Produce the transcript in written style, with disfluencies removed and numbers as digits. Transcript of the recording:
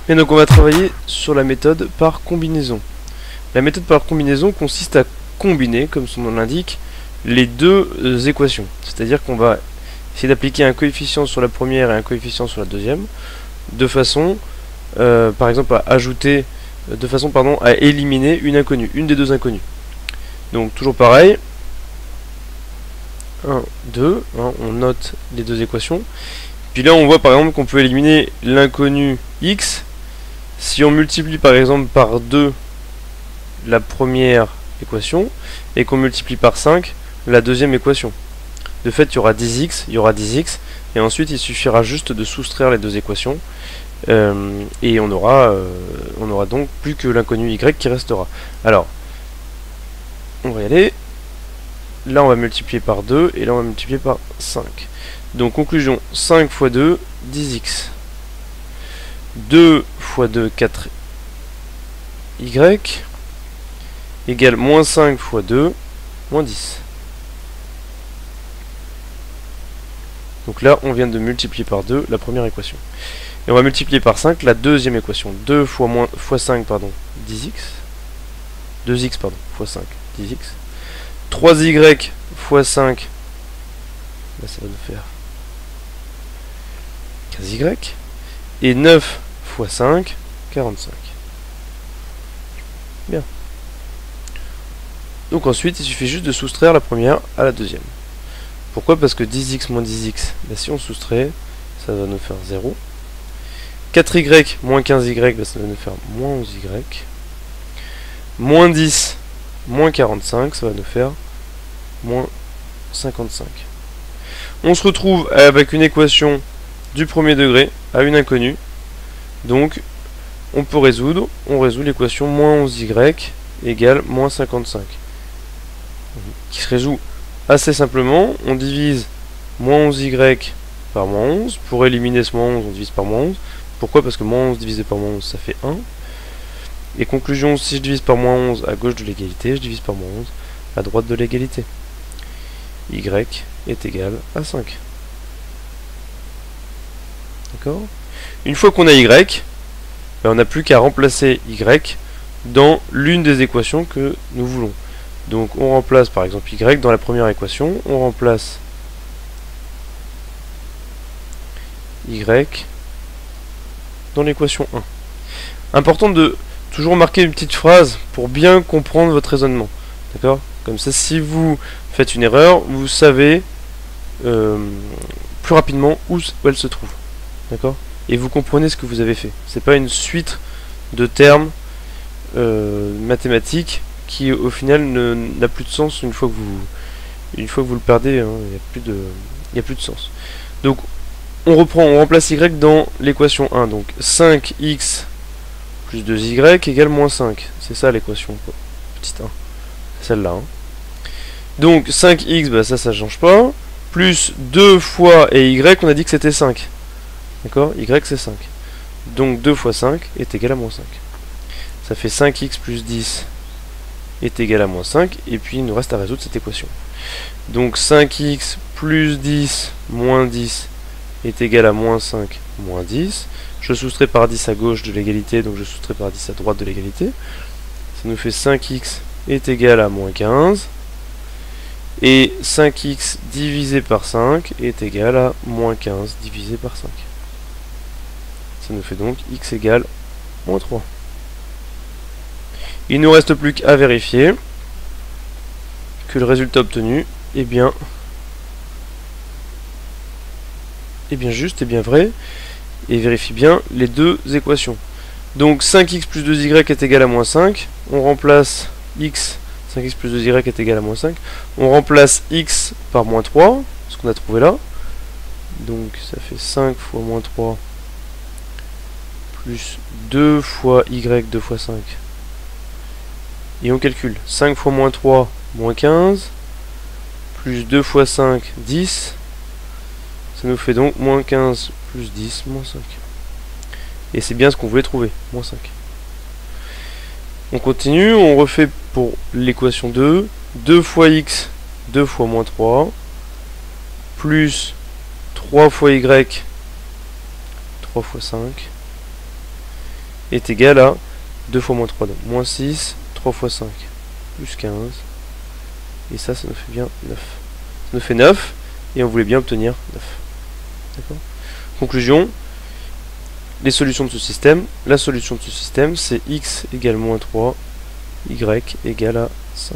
Et donc on va travailler sur la méthode par combinaison. La méthode par combinaison consiste à combiner, comme son nom l'indique, les deux équations. C'est-à-dire qu'on va essayer d'appliquer un coefficient sur la première et un coefficient sur la deuxième, de façon, par exemple, à éliminer une inconnue, une des deux inconnues. Donc toujours pareil, 1, 2, hein, on note les deux équations. Puis là on voit par exemple qu'on peut éliminer l'inconnu x si on multiplie par exemple par 2 la première équation et qu'on multiplie par 5 la deuxième équation. De fait, il y aura 10x, et ensuite il suffira juste de soustraire les deux équations, et on aura donc plus que l'inconnu y qui restera. Alors, on va y aller. Là, on va multiplier par 2, et là, on va multiplier par 5. Donc, conclusion, 5 fois 2, 10x. 2 fois 2, 4y, égale moins 5 fois 2, moins 10. Donc là, on vient de multiplier par 2 la première équation. Et on va multiplier par 5 la deuxième équation. 2 fois 5, pardon, 10x. 2x, pardon, fois 5, 10x. 3y fois 5, là, ça va nous faire 15y. Et 9 fois 5, 45. Bien. Donc ensuite, il suffit juste de soustraire la première à la deuxième. Pourquoi? Parce que 10x moins 10x, bah, si on soustrait, ça va nous faire 0. 4y moins 15y, bah, ça va nous faire moins 11y. Moins 10 moins 45, ça va nous faire moins 55. On se retrouve avec une équation du premier degré à une inconnue. Donc, on peut résoudre, on résout l'équation moins 11y égale moins 55. Qui se résout assez simplement. On divise moins 11y par moins 11. Pour éliminer ce moins 11, on divise par moins 11. Pourquoi? Parce que moins 11 divisé par moins 11, ça fait 1. Et conclusion, si je divise par moins 11 à gauche de l'égalité, je divise par moins 11 à droite de l'égalité. Y est égal à 5. D'accord? Une fois qu'on a y, ben on n'a plus qu'à remplacer y dans l'une des équations que nous voulons. Donc on remplace par exemple y dans la première équation, on remplace y dans l'équation 1. Important de toujours marquer une petite phrase pour bien comprendre votre raisonnement. D'accord? Comme ça, si vous faites une erreur, vous savez plus rapidement où elle se trouve. D'accord? Et vous comprenez ce que vous avez fait. C'est pas une suite de termes mathématiques qui au final n'a plus de sens une fois que vous le perdez, hein, il n'y a plus de sens. Donc on remplace y dans l'équation 1. Donc 5x plus 2y égale moins 5. C'est ça l'équation, petite 1. Celle-là. Hein. Donc 5x, bah ça change pas. Plus 2 fois et y, on a dit que c'était 5. D'accord? Y c'est 5. Donc 2 fois 5 est égal à moins 5. Ça fait 5x plus 10 est égal à moins 5. Et puis il nous reste à résoudre cette équation. Donc 5x plus 10 moins 10 est égal à moins 5 moins 10. Je soustrais par 10 à gauche de l'égalité, donc je soustrais par 10 à droite de l'égalité. Ça nous fait 5x est égal à moins 15. Et 5x divisé par 5 est égal à moins 15 divisé par 5. Ça nous fait donc x égale moins 3. Il ne nous reste plus qu'à vérifier que le résultat obtenu est bien juste, est bien vrai, et vérifie bien les deux équations. Donc 5x plus 2y est égal à moins 5. On remplace x, 5x plus 2y est égal à moins 5. On remplace x par moins 3, ce qu'on a trouvé là. Donc ça fait 5 fois moins 3 plus 2 fois y, 2 fois 5. Et on calcule 5 fois moins 3, moins 15, plus 2 fois 5, 10. Ça nous fait donc moins 15 plus 10, moins 5. Et c'est bien ce qu'on voulait trouver, moins 5. On continue, on refait pour l'équation 2. 2 fois x, 2 fois moins 3, plus 3 fois y, 3 fois 5. est égal à 2 fois moins 3, donc moins 6, 3 fois 5, plus 15. Et ça nous fait bien 9. Ça nous fait 9, et on voulait bien obtenir 9. D'accord ? Conclusion, les solutions de ce système. La solution de ce système, c'est x égale moins 3, y égale à 5.